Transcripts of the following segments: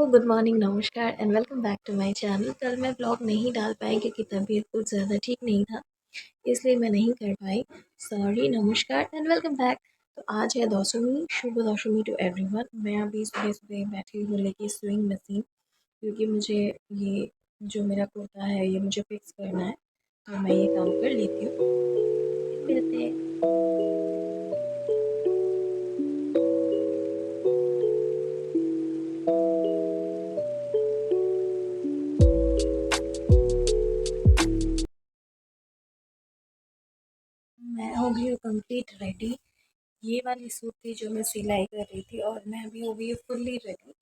Good morning, नमस्कार and welcome back to my channel. कल मैं ब्लॉग नहीं डाल पाई क्योंकि तबीयत कुछ ज़्यादा ठीक नहीं था, इसलिए मैं नहीं कर पाई। सॉरी, नमस्कार एंड वेलकम बैक। तो आज है दशमी, शुभ दशमी टू एवरीवन। मैं अभी सुबह सुबह बैठी हूँ लेके स्विंग मशीन, क्योंकि मुझे ये जो मेरा कुर्ता है ये मुझे फिक्स करना है, तो मैं ये काम कर लेती हूँ। फिर मिलते हैं। मैं हो गई हूँ कंप्लीट रेडी। ये वाली सूट थी जो मैं सिलाई कर रही थी और मैं अभी हो गई हूँ फुल्ली रेडी।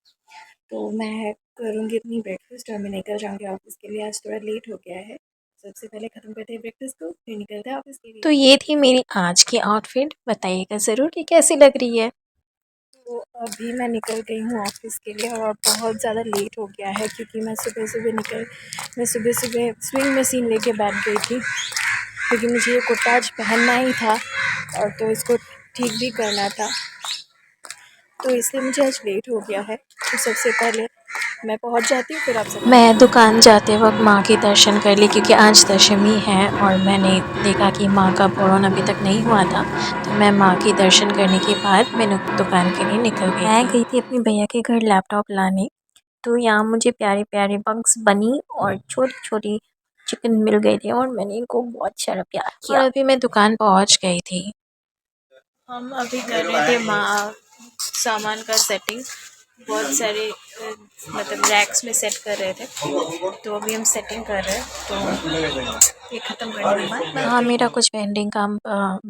तो मैं करूँगी अपनी ब्रेकफास्ट और मैं निकल जाऊँगी ऑफिस के लिए। आज थोड़ा लेट हो गया है। सबसे पहले ख़त्म करते हैं ब्रेकफास्ट को, फिर निकलते हैं ऑफिस के लिए। तो ये थी मेरी आज की आउटफिट। बताइएगा ज़रूर कि कैसी लग रही है। तो अभी मैं निकल गई हूँ ऑफिस के लिए और बहुत ज़्यादा लेट हो गया है, क्योंकि मैं सुबह सुबह स्विंग मशीन लेके बैठ गई थी, क्योंकि मुझे ये कुर्ता आज पहनना ही था और तो इसको ठीक भी करना था, तो इसलिए मुझे आज लेट हो गया है। तो सबसे पहले मैं पहुंच जाती हूँ, फिर आपसे मैं दुकान जाते वक्त माँ के दर्शन कर ली, क्योंकि आज दशमी है और मैंने देखा कि माँ का बोड़न अभी तक नहीं हुआ था। तो मैं माँ के दर्शन करने के बाद मैंने दुकान के लिए निकल गई। मैं गई थी अपनी भैया के घर लैपटॉप लाने। तो यहाँ मुझे प्यारे प्यारे बग्स बनी और छोटी छोटी चिकन मिल गए थे और मैंने इनको बहुत सारा प्यार किया। और अभी मैं दुकान पहुँच गई थी। हम अभी कर रहे थे माँ सामान का सेटिंग। बहुत सारे मतलब रैक्स में सेट कर रहे थे, तो अभी हम सेटिंग कर रहे हैं। तो ये ख़त्म करने के बाद हाँ, मेरा कुछ पेंडिंग काम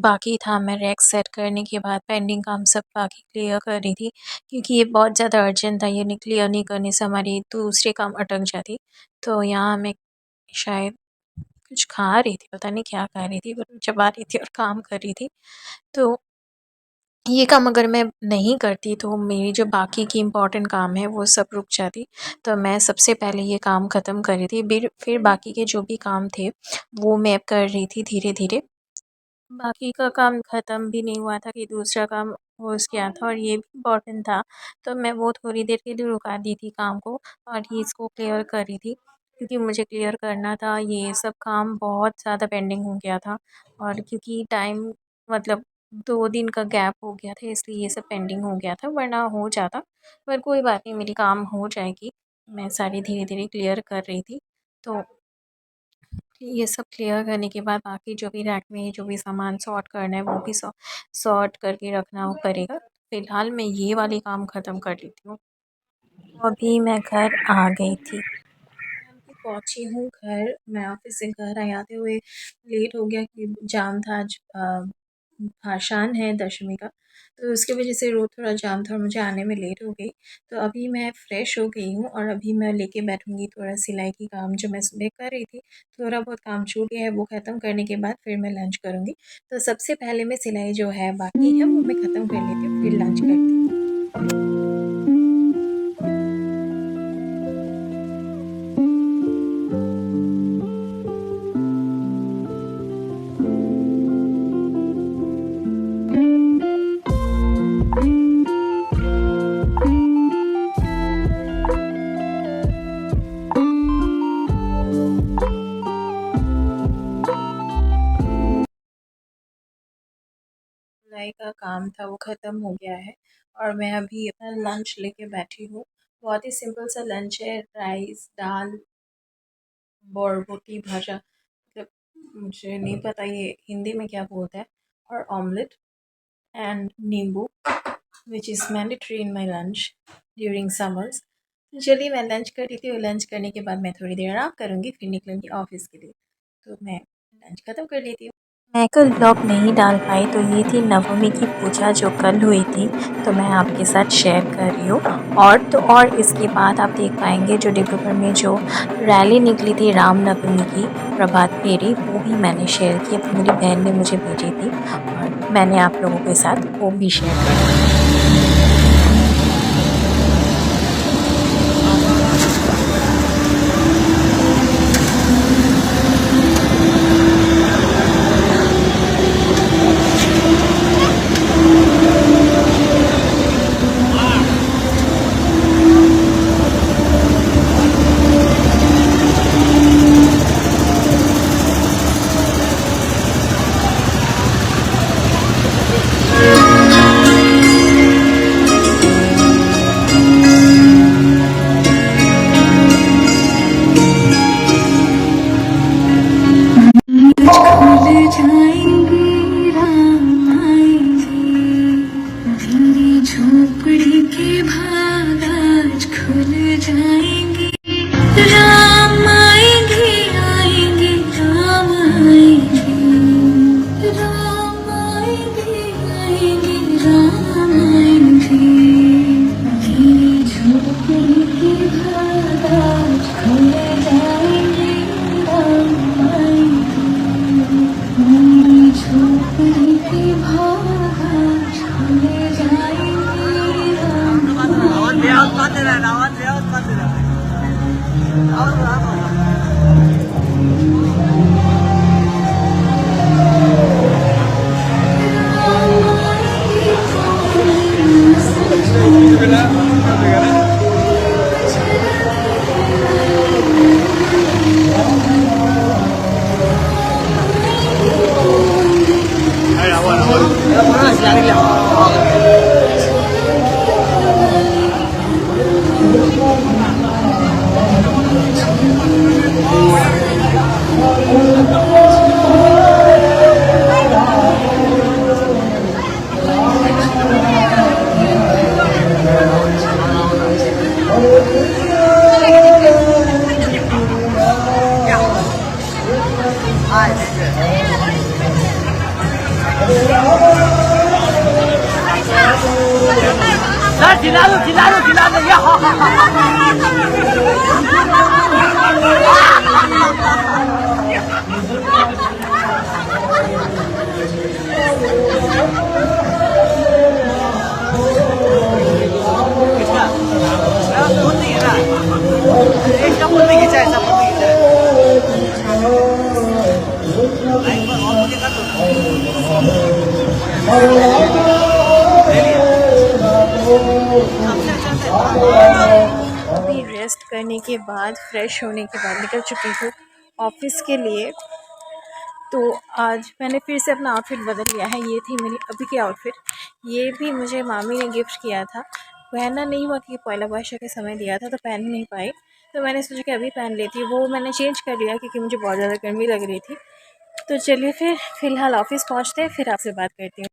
बाकी था। मैं रैक सेट करने के बाद पेंडिंग काम सब बाकी क्लियर कर रही थी, क्योंकि ये बहुत ज़्यादा अर्जेंट था। ये क्लियर नहीं करने से हमारी दूसरे काम अटक जाती। तो यहाँ मैं शायद कुछ खा रही थी, पता नहीं क्या खा रही थी, पर चबा रही थी और काम कर रही थी। तो ये काम अगर मैं नहीं करती तो मेरी जो बाकी की इम्पोर्टेंट काम है वो सब रुक जाती। तो मैं सबसे पहले ये काम ख़त्म कर रही थी, फिर बाकी के जो भी काम थे वो मैं कर रही थी धीरे धीरे। बाकी का काम ख़त्म भी नहीं हुआ था कि दूसरा काम हो गया था और ये भी इम्पोर्टेंट था, तो मैं वो थोड़ी देर के लिए रुका दी थी काम को और ये इसको क्लियर कर रही थी, क्योंकि मुझे क्लियर करना था। ये सब काम बहुत ज़्यादा पेंडिंग हो गया था और क्योंकि टाइम मतलब 2 दिन का गैप हो गया था, इसलिए ये सब पेंडिंग हो गया था, वरना हो जाता। पर कोई बात नहीं, मेरी काम हो जाएगी। मैं सारी धीरे-धीरे क्लियर कर रही थी। तो ये सब क्लियर करने के बाद बाकी जो भी रैक में जो भी सामान सॉर्ट करना है वो भी सॉर्ट करके रखना पड़ेगा। फ़िलहाल मैं ये वाली काम ख़त्म कर लेती हूँ। अभी मैं घर आ गई थी। अभी पहुँची हूँ घर। मैं ऑफिस से घर आते हुए लेट हो गया कि जाम था आज। भाषान है दशमी का, तो उसकी वजह से रोड थोड़ा जाम था और मुझे आने में लेट हो गई। तो अभी मैं फ़्रेश हो गई हूँ और अभी मैं लेके बैठूँगी थोड़ा सिलाई की काम जो मैं सुबह कर रही थी। थोड़ा बहुत काम छूट गया है, वो ख़त्म करने के बाद फिर मैं लंच करूँगी। तो सबसे पहले मैं सिलाई जो है बाकी है वो मैं ख़त्म कर लेती हूँ, फिर लंच करती हूँ। सिलाई का काम था वो ख़त्म हो गया है और मैं अभी अपना लंच लेके बैठी हूँ। बहुत ही सिंपल सा लंच है, राइस, दाल, बोरबोटी भाजा, मतलब मुझे नहीं पता ये हिंदी में क्या बोलता है, और ऑमलेट एंड नींबू, which is mandatory in my lunch during summers. चलिए मैं लंच कर रही थी और लंच करने के बाद मैं थोड़ी देर आराम करूँगी, फिर निकलूँगी ऑफिस के लिए। तो मैं लंच ख़त्म कर लेती हूँ। मैं कल ब्लॉग नहीं डाल पाई, तो ये थी नवमी की पूजा जो कल हुई थी, तो मैं आपके साथ शेयर कर रही हूँ। और इसके बाद आप देख पाएंगे जो डिब्रूगढ़ में जो रैली निकली थी रामनवमी की प्रभात फेरी, वो भी मैंने शेयर की। अपनी मेरी बहन ने मुझे भेजी थी और मैंने आप लोगों के साथ वो भी शेयर कर दी। अभी रेस्ट करने के बाद फ्रेश होने के बाद निकल चुकी हूँ ऑफिस के लिए। तो आज मैंने फिर से अपना आउटफिट बदल लिया है। ये थी मेरी अभी की आउटफिट। ये भी मुझे मामी ने गिफ्ट किया था। पहनना नहीं हुआ कि पहला वर्षा के समय दिया था तो पहन नहीं पाई, तो मैंने सोचा कि अभी पहन लेती हूँ। वो मैंने चेंज कर लिया क्योंकि मुझे बहुत ज़्यादा गर्मी लग रही थी। तो चलिए फिर फ़िलहाल ऑफिस पहुँचते हैं, फिर आपसे बात करती हूँ।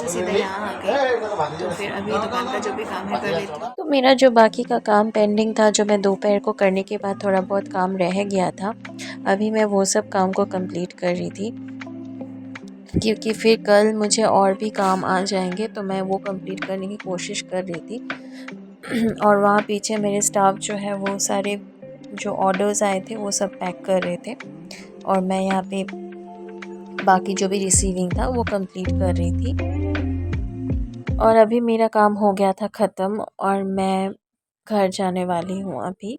सीधा यहाँ आ गई, तो फिर अभी दुकान का जो भी काम है कर लेती हूँ। तो मेरा जो बाकी का काम पेंडिंग था, जो मैं दोपहर को करने के बाद थोड़ा बहुत काम रह गया था, अभी मैं वो सब काम को कंप्लीट कर रही थी क्योंकि फिर कल मुझे और भी काम आ जाएंगे, तो मैं वो कंप्लीट करने की कोशिश कर रही थी। और वहाँ पीछे मेरे स्टाफ जो है वो सारे जो ऑर्डर्स आए थे वो सब पैक कर रहे थे, और मैं यहाँ पे बाकी जो भी रिसीविंग था वो कंप्लीट कर रही थी। और अभी मेरा काम हो गया था ख़त्म और मैं घर जाने वाली हूँ अभी।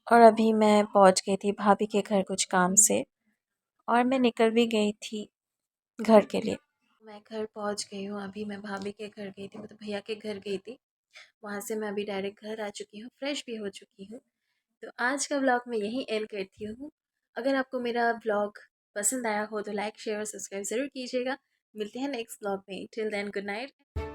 और अभी मैं पहुँच गई थी भाभी के घर कुछ काम से, और मैं निकल भी गई थी घर के लिए। मैं घर पहुँच गई हूँ। अभी मैं भाभी के घर गई थी, मतलब भैया के घर गई थी। वहाँ से मैं अभी डायरेक्ट घर आ चुकी हूँ, फ्रेश भी हो चुकी हूँ। तो आज का व्लॉग मैं यहीं एंड करती हूँ। अगर आपको मेरा व्लॉग पसंद आया हो तो लाइक शेयर और सब्सक्राइब ज़रूर कीजिएगा। मिलते हैं नेक्स्ट व्लॉग में। Till then good night.